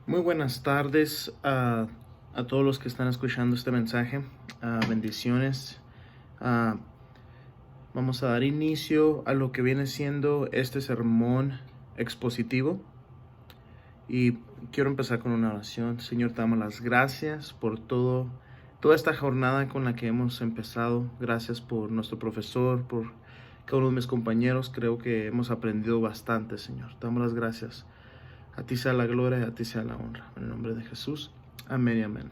Muy buenas tardes a todos los que están escuchando este mensaje. Bendiciones. Ah, Vamos a dar inicio a lo que viene siendo este sermón expositivo. Y quiero empezar con una oración. Señor, te damos las gracias por toda esta jornada con la que hemos empezado. Gracias por nuestro profesor, por cada uno de mis compañeros. Creo que hemos aprendido bastante, Señor. Te damos las gracias. A ti sea la gloria y a ti sea la honra. En el nombre de Jesús. Amén y amén.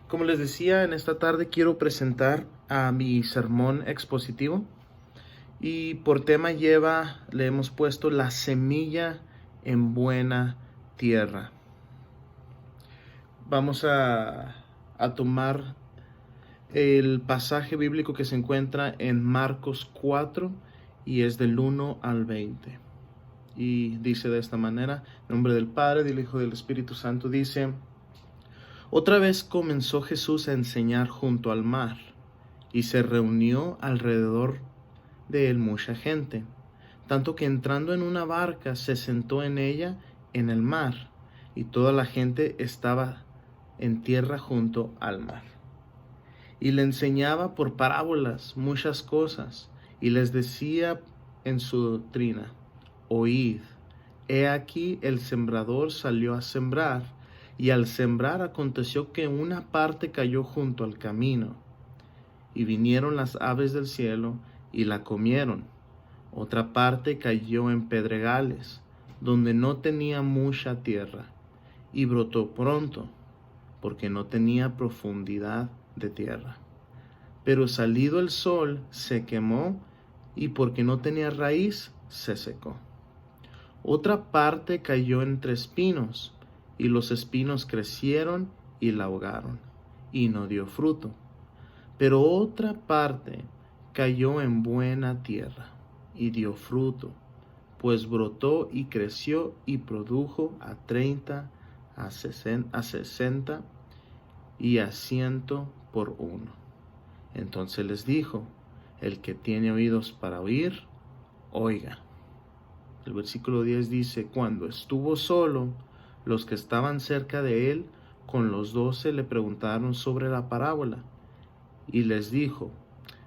Como les decía, en esta tarde quiero presentar a mi sermón expositivo. Y por tema le hemos puesto la semilla en buena tierra. Vamos a tomar el pasaje bíblico que se encuentra en Marcos 4 y es del 1 al 20. Y dice de esta manera, en nombre del Padre, del Hijo y del Espíritu Santo, dice: Otra vez comenzó Jesús a enseñar junto al mar, y se reunió alrededor de él mucha gente, tanto que entrando en una barca se sentó en ella en el mar, y toda la gente estaba en tierra junto al mar. Y le enseñaba por parábolas muchas cosas, y les decía en su doctrina: Oíd, he aquí el sembrador salió a sembrar, y al sembrar aconteció que una parte cayó junto al camino, y vinieron las aves del cielo y la comieron. Otra parte cayó en pedregales, donde no tenía mucha tierra, y brotó pronto, porque no tenía profundidad de tierra. Pero salido el sol se quemó, y porque no tenía raíz se secó. Otra parte cayó entre espinos, y los espinos crecieron y la ahogaron, y no dio fruto. Pero otra parte cayó en buena tierra, y dio fruto, pues brotó y creció y produjo a 30, a 60 y a 100 por uno. Entonces les dijo: El que tiene oídos para oír, oiga. El versículo 10 dice: Cuando estuvo solo, los que estaban cerca de él con los 12 le preguntaron sobre la parábola, y les dijo: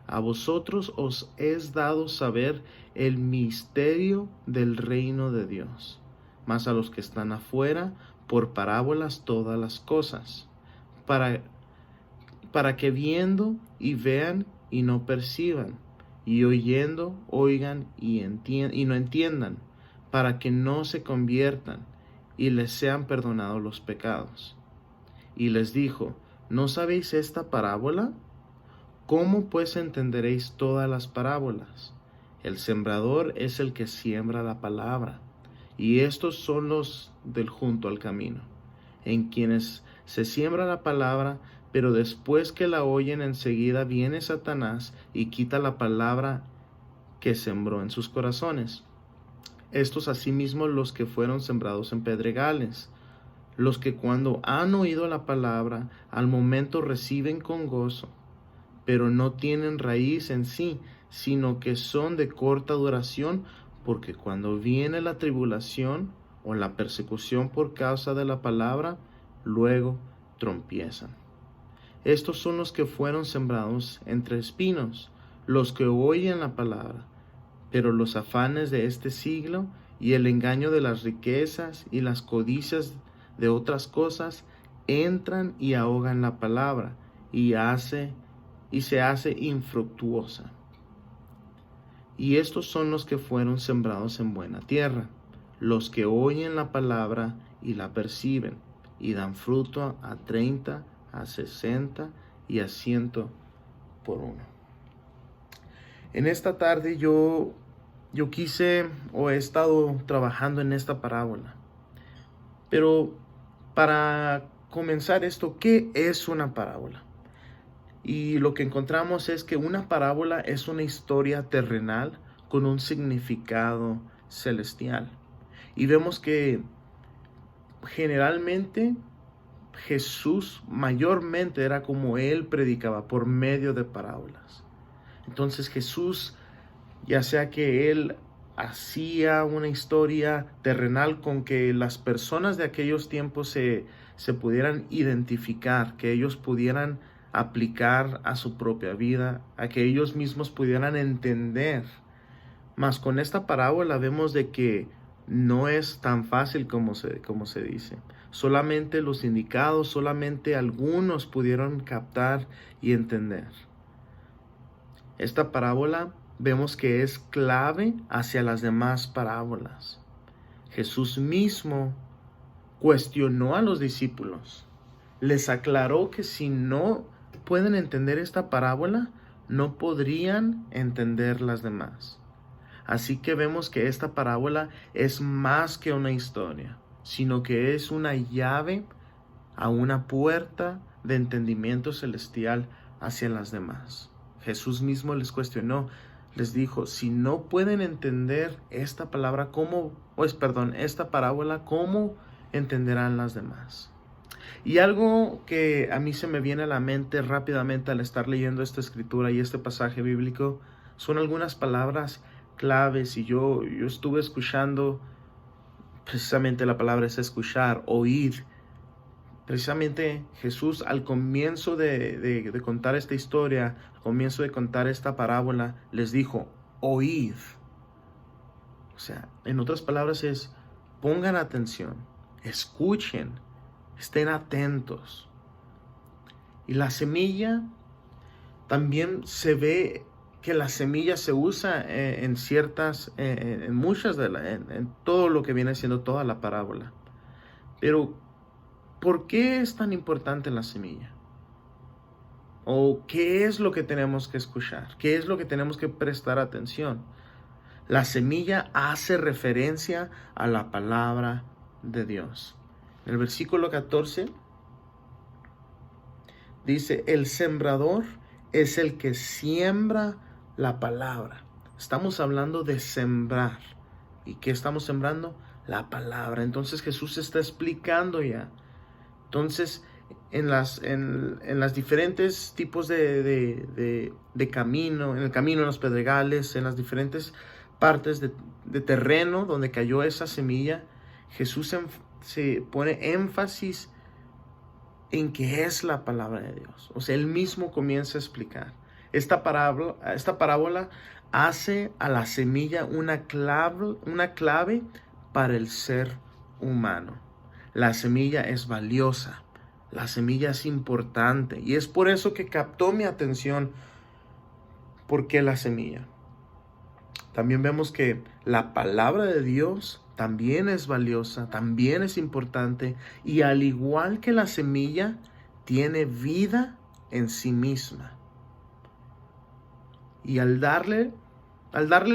A vosotros os es dado saber el misterio del reino de Dios, mas a los que están afuera, por parábolas todas las cosas, para que viendo y vean y no perciban, y oyendo oigan y no entiendan, para que no se conviertan y les sean perdonados los pecados. Y les dijo: ¿No sabéis esta parábola? ¿Cómo pues entenderéis todas las parábolas? El sembrador es el que siembra la palabra, y estos son los del junto al camino, en quienes se siembra la palabra, pero después que la oyen enseguida viene Satanás y quita la palabra que sembró en sus corazones. Estos asimismo los que fueron sembrados en pedregales, los que cuando han oído la palabra, al momento reciben con gozo, pero no tienen raíz en sí, sino que son de corta duración, porque cuando viene la tribulación o la persecución por causa de la palabra, luego tropiezan. Estos son los que fueron sembrados entre espinos, los que oyen la palabra, pero los afanes de este siglo y el engaño de las riquezas y las codicias de otras cosas entran y ahogan la palabra, y se hace infructuosa. Y estos son los que fueron sembrados en buena tierra, los que oyen la palabra y la perciben, y dan fruto a 30, a 60 y a 100 por uno. En esta tarde yo quise o he estado trabajando en esta parábola. Pero para comenzar esto, ¿qué es una parábola? Y lo que encontramos es que una parábola es una historia terrenal con un significado celestial. Y vemos que generalmente Jesús mayormente era como él predicaba, por medio de parábolas. Entonces Jesús, ya sea que él hacía una historia terrenal con que las personas de aquellos tiempos se pudieran identificar, que ellos pudieran aplicar a su propia vida, a que ellos mismos pudieran entender. Mas con esta parábola vemos de que no es tan fácil como se dice. Solamente los indicados, solamente algunos pudieron captar y entender. Esta parábola vemos que es clave hacia las demás parábolas. Jesús mismo cuestionó a los discípulos. Les aclaró que si no pueden entender esta parábola, no podrían entender las demás. Así que vemos que esta parábola es más que una historia, sino que es una llave a una puerta de entendimiento celestial hacia las demás. Jesús mismo les cuestionó, les dijo, si no pueden entender esta esta parábola, ¿cómo entenderán las demás? Y algo que a mí se me viene a la mente rápidamente al estar leyendo esta escritura y este pasaje bíblico son algunas palabras claves, y yo estuve escuchando, precisamente la palabra es escuchar, oír. Precisamente Jesús al comienzo de contar esta historia, al comienzo de contar esta parábola, les dijo, oíd. O sea, en otras palabras es, pongan atención, escuchen, estén atentos. Y la semilla, también se ve que la semilla se usa en todo lo que viene siendo toda la parábola. Pero, ¿por qué es tan importante la semilla? ¿O qué es lo que tenemos que escuchar? ¿Qué es lo que tenemos que prestar atención? La semilla hace referencia a la palabra de Dios. En el versículo 14 dice, el sembrador es el que siembra la palabra. Estamos hablando de sembrar. ¿Y qué estamos sembrando? La palabra. Entonces Jesús está explicando ya. Entonces, en las diferentes tipos de camino, en el camino, en los pedregales, en las diferentes partes de terreno donde cayó esa semilla, Jesús se pone énfasis en qué es la palabra de Dios. O sea, él mismo comienza a explicar. Esta parábola hace a la semilla una clave para el ser humano. La semilla es valiosa, la semilla es importante, y es por eso que captó mi atención. ¿Por qué la semilla? También vemos que la palabra de Dios también es valiosa, también es importante, y al igual que la semilla, tiene vida en sí misma. Y al darle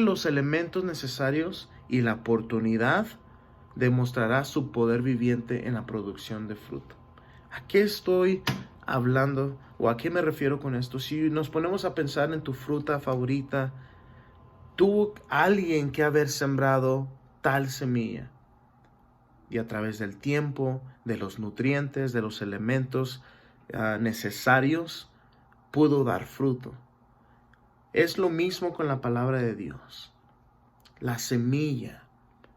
los elementos necesarios y la oportunidad, demostrará su poder viviente en la producción de fruto. ¿A qué estoy hablando o a qué me refiero con esto? Si nos ponemos a pensar en tu fruta favorita, tuvo alguien que haber sembrado tal semilla, y a través del tiempo, de los nutrientes, de los elementos necesarios, pudo dar fruto. Es lo mismo con la palabra de Dios. La semilla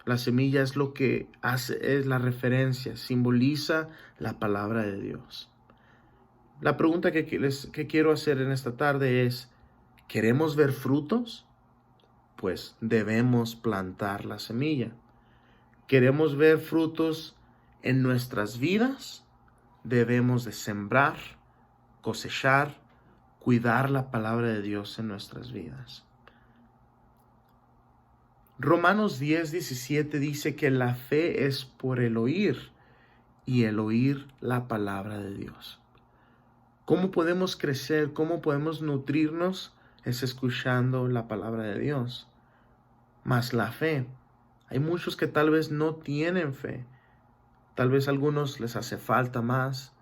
es lo que hace, es la referencia, simboliza la palabra de Dios. La pregunta que quiero hacer en esta tarde es, ¿queremos ver frutos? Pues debemos plantar la semilla. ¿Queremos ver frutos en nuestras vidas? Debemos de sembrar, cosechar, cuidar la palabra de Dios en nuestras vidas. Romanos 10:17 dice que la fe es por el oír, y el oír la palabra de Dios. ¿Cómo podemos crecer? ¿Cómo podemos nutrirnos? Es escuchando la palabra de Dios. Más la fe. Hay muchos que tal vez no tienen fe. Tal vez a algunos les hace falta más.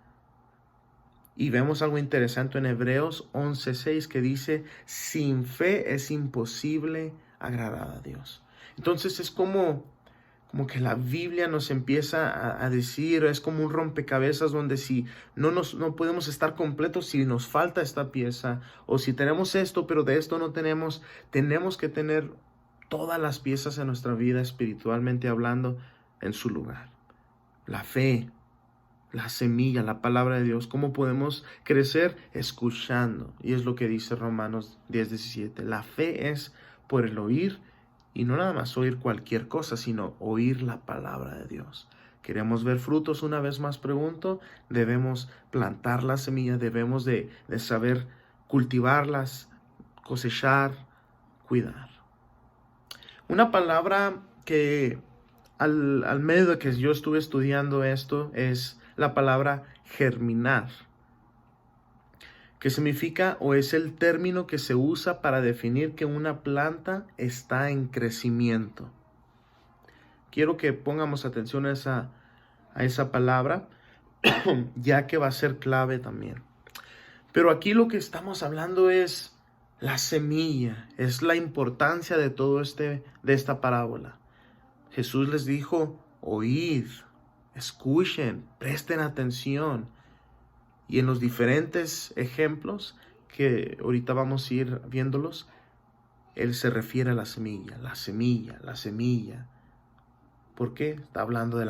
Y vemos algo interesante en Hebreos 11:6 que dice, sin fe es imposible agradar a Dios. Entonces es como que la Biblia nos empieza a decir, es como un rompecabezas donde si no podemos estar completos si nos falta esta pieza, o si tenemos esto pero de esto no tenemos que tener todas las piezas en nuestra vida espiritualmente hablando en su lugar. La fe, la semilla, la palabra de Dios. ¿Cómo podemos crecer? Escuchando. Y es lo que dice Romanos 10:17. La fe es por el oír, y no nada más oír cualquier cosa, sino oír la palabra de Dios. ¿Queremos ver frutos? Una vez más pregunto. Debemos plantar la semilla, debemos de saber cultivarlas, cosechar, cuidar. Una palabra que al medio de que yo estuve estudiando esto es la palabra germinar, que significa o es el término que se usa para definir que una planta está en crecimiento. Quiero que pongamos atención a esa palabra, ya que va a ser clave también. Pero aquí lo que estamos hablando es la semilla, es la importancia de todo de esta parábola. Jesús les dijo, oíd, escuchen, presten atención. Y en los diferentes ejemplos que ahorita vamos a ir viéndolos, Él se refiere a la semilla, la semilla, la semilla. ¿Por qué? Está hablando de la